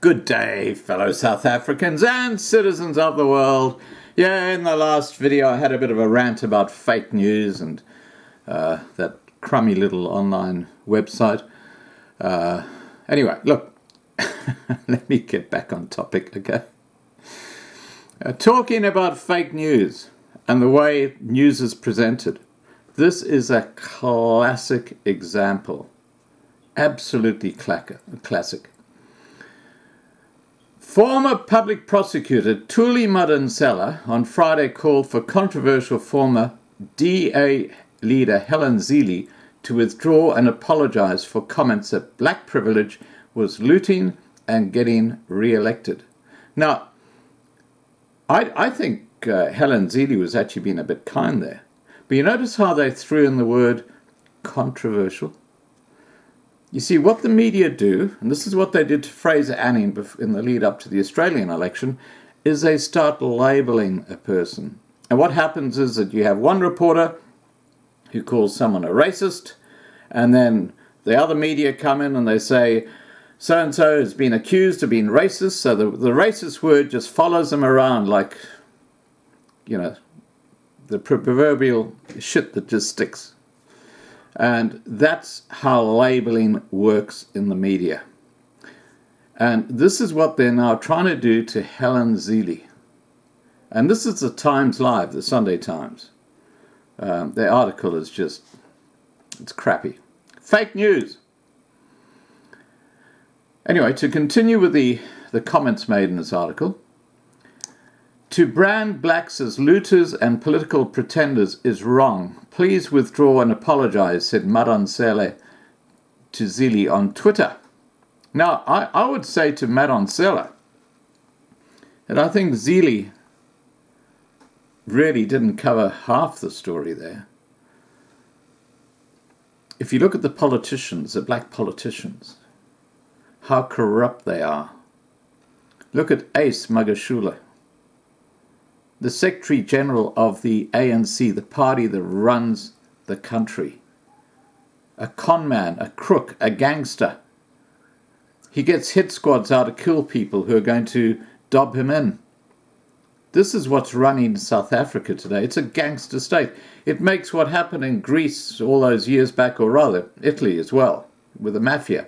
Good day, fellow South Africans and citizens of the world. Yeah, in the last video I had a bit of a rant about fake news and that crummy little online website. Anyway, look, let me get back on topic, okay? Talking about fake news and the way news is presented. This is a classic example. Absolutely classic. Former public prosecutor Thuli Madonsela on Friday called for controversial former DA leader Helen Zille to withdraw and apologize for comments that black privilege was looting and getting re-elected. Now, I think Helen Zille was actually being a bit kind there. But you notice how they threw in the word controversial? You see, what the media do, and this is what they did to Fraser Anning in the lead up to the Australian election, is they start labeling a person. And what happens is that you have one reporter who calls someone a racist, and then the other media come in and they say, so-and-so has been accused of being racist, so the racist word just follows them around like, you know, the proverbial shit that just sticks. And that's how labeling works in the media. And this is what they're now trying to do to Helen Zille. And this is the Times Live, the Sunday Times. Their article is just, it's crappy. Fake news. Anyway, to continue with the comments made in this article, to brand blacks as looters and political pretenders is wrong. Please withdraw and apologize, said Madonsela to Zille on Twitter. Now, I would say to Madonsela that I think Zille really didn't cover half the story there. If you look at the politicians, the black politicians, how corrupt they are. Look at Ace Magashule, the Secretary General of the ANC, the party that runs the country. A con man, a crook, a gangster. He gets hit squads out to kill people who are going to dob him in. This is what's running South Africa today. It's a gangster state. It makes what happened in Greece all those years back, or rather Italy as well, with the mafia,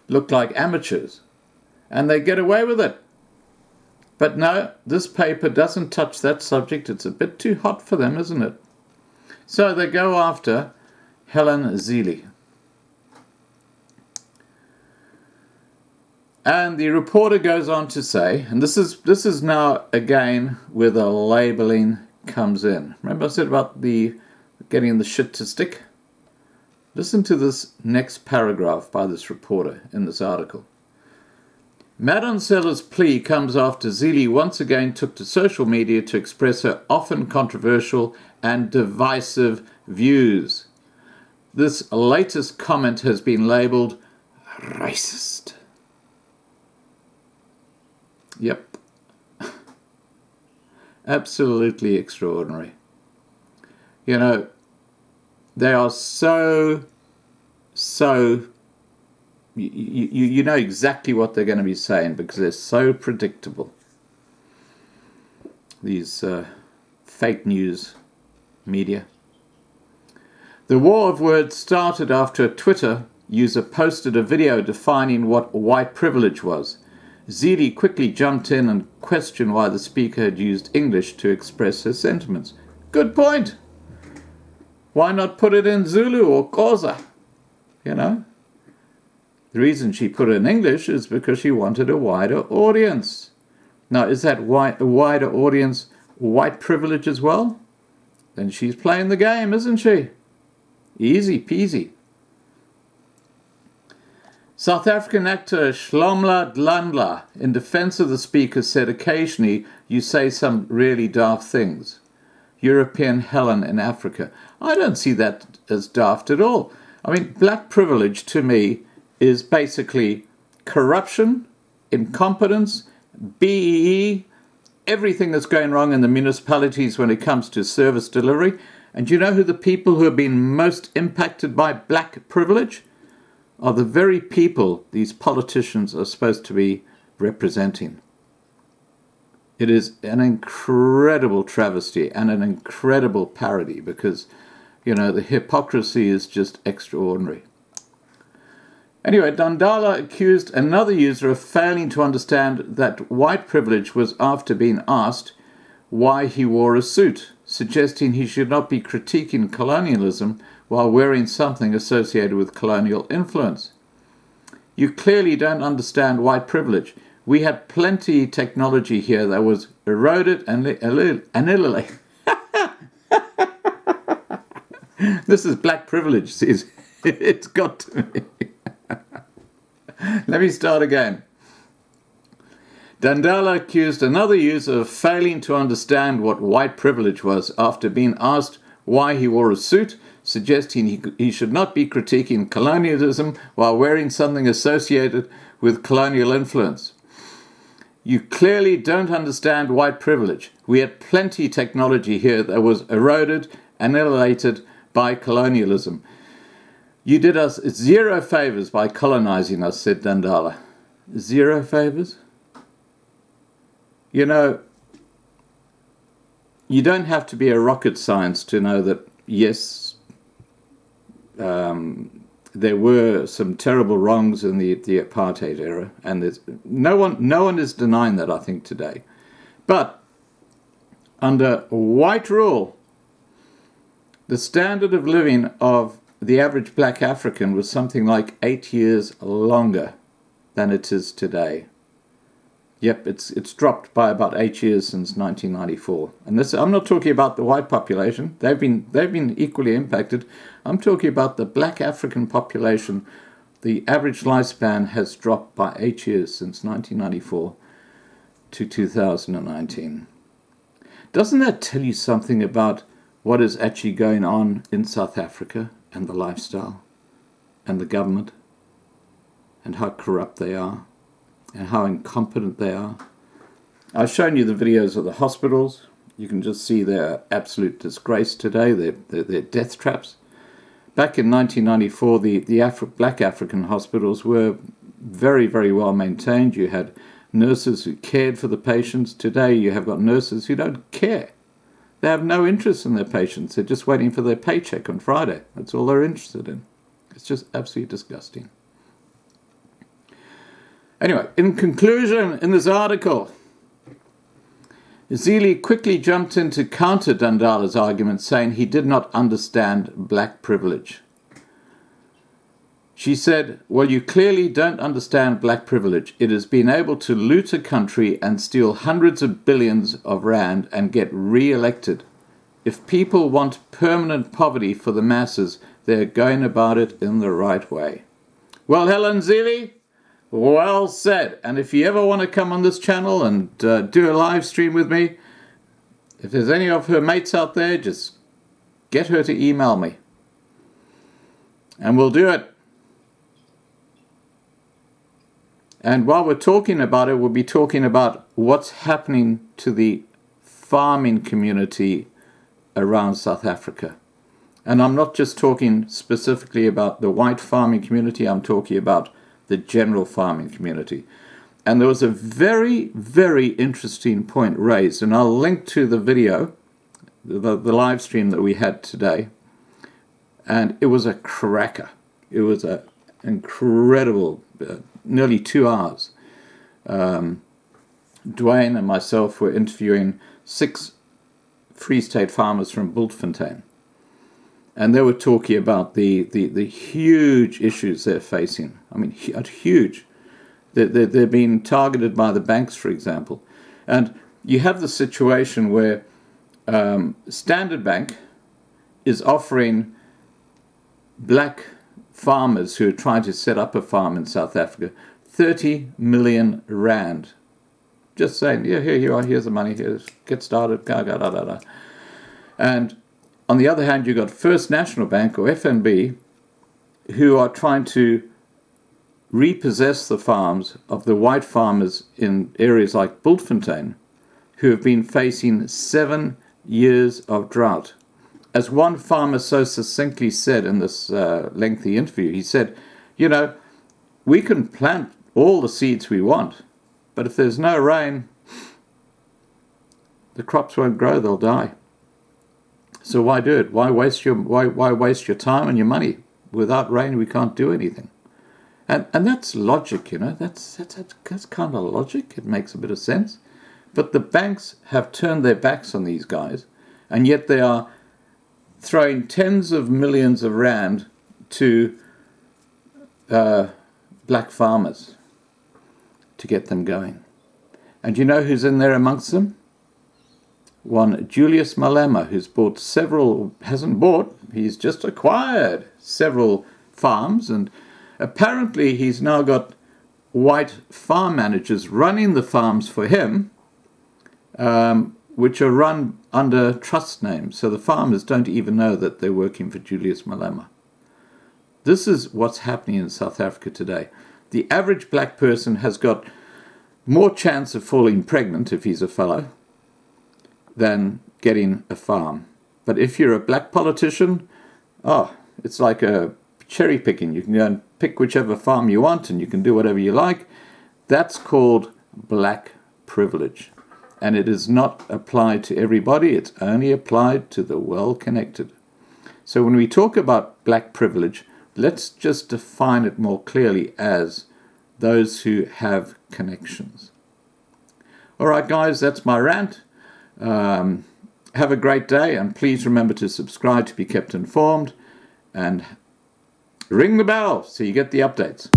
look like amateurs. And they get away with it. But no, this paper doesn't touch that subject. It's a bit too hot for them, isn't it? So they go after Helen Zille. And the reporter goes on to say, and this is now again where the labeling comes in. Remember I said about getting the shit to stick? Listen to this next paragraph by this reporter in this article. Madonsela's plea comes after Zille once again took to social media to express her often controversial and divisive views. This latest comment has been labelled racist. Yep. Absolutely extraordinary. You know, they are so you know exactly what they're going to be saying because they're so predictable. These fake news media. The war of words started after a Twitter user posted a video defining what white privilege was. Zille quickly jumped in and questioned why the speaker had used English to express her sentiments. Good point. Why not put it in Zulu or Xhosa? You know? The reason she put it in English is because she wanted a wider audience. Now, is that a wider audience white privilege as well? Then she's playing the game, isn't she? Easy peasy. South African actor Shlomla Dlandla, in defense of the speaker, said occasionally you say some really daft things. European Helen in Africa. I don't see that as daft at all. I mean, black privilege to me is basically corruption, incompetence, BEE, everything that's going wrong in the municipalities when it comes to service delivery. And do you know who the people who have been most impacted by black privilege are? The very people these politicians are supposed to be representing. It is an incredible travesty and an incredible parody because, the hypocrisy is just extraordinary. Anyway, Dandala accused another user of failing to understand that white privilege was after being asked why he wore a suit, suggesting he should not be critiquing colonialism while wearing something associated with colonial influence. You clearly don't understand white privilege. We had plenty technology here that was eroded and annihilated. This is black privilege, it's got to me. Let me start again. Dandala accused another user of failing to understand what white privilege was after being asked why he wore a suit, suggesting he should not be critiquing colonialism while wearing something associated with colonial influence. You clearly don't understand white privilege. We had plenty technology here that was eroded and annihilated by colonialism. You did us zero favors by colonizing us, said Dandala. Zero favors? You don't have to be a rocket scientist to know that, yes, there were some terrible wrongs in the apartheid era, and there's no one is denying that, I think, today. But under white rule, the standard of living of the average black African was something like 8 years longer than it is today. Yep, it's dropped by about 8 years since 1994. And this, I'm not talking about the white population. They've been equally impacted. I'm talking about the black African population. The average lifespan has dropped by 8 years since 1994 to 2019. Doesn't that tell you something about what is actually going on in South Africa and the lifestyle and the government and how corrupt they are and how incompetent they are? I've shown you the videos of the hospitals. You can just see their absolute disgrace today, their death traps. Back in 1994, the black African hospitals were very, very well maintained. You had nurses who cared for the patients. Today you have got nurses who don't care. They have no interest in their patients. They're just waiting for their paycheck on Friday. That's all they're interested in. It's just absolutely disgusting. Anyway, in conclusion, in this article, Zille quickly jumped in to counter Dandala's argument, saying he did not understand black privilege. She said, well, you clearly don't understand black privilege. It is being able to loot a country and steal hundreds of billions of rand and get re-elected. If people want permanent poverty for the masses, they're going about it in the right way. Well, Helen Zille, well said. And if you ever want to come on this channel and do a live stream with me, if there's any of her mates out there, just get her to email me. And we'll do it. And while we're talking about it, we'll be talking about what's happening to the farming community around South Africa. And I'm not just talking specifically about the white farming community, I'm talking about the general farming community. And there was a very, very interesting point raised, and I'll link to the video, the live stream that we had today. And it was a cracker. It was an incredible, nearly 2 hours. Dwayne and myself were interviewing 6 Free State farmers from Bultfontein. And they were talking about the huge issues they're facing. I mean, huge. They're being targeted by the banks, for example. And you have the situation where Standard Bank is offering black farmers who are trying to set up a farm in South Africa 30 million rand. Just saying, yeah, here you are, here's the money, here, get started, da. And on the other hand, you've got First National Bank, or FNB, who are trying to repossess the farms of the white farmers in areas like Bultfontein, who have been facing 7 years of drought. As one farmer so succinctly said in this lengthy interview, he said, we can plant all the seeds we want, But if there's no rain, the crops won't grow, they'll die. So why do it? Why waste your time and your money? Without rain, we can't do anything. And that's logic, you know. That's kind of logic. It makes a bit of sense. But the banks have turned their backs on these guys, and yet they are throwing tens of millions of rand to black farmers to get them going. And you know who's in there amongst them? One Julius Malema, who's he's just acquired several farms, and apparently he's now got white farm managers running the farms for him, which are run under trust names. So the farmers don't even know that they're working for Julius Malema. This is what's happening in South Africa today. The average black person has got more chance of falling pregnant if he's a fellow than getting a farm. But if you're a black politician, it's like a cherry picking. You can go and pick whichever farm you want and you can do whatever you like. That's called black privilege. And it is not applied to everybody. It's only applied to the well-connected. So when we talk about black privilege, let's just define it more clearly as those who have connections. All right, guys, that's my rant. Have a great day, and please remember to subscribe to be kept informed and ring the bell so you get the updates.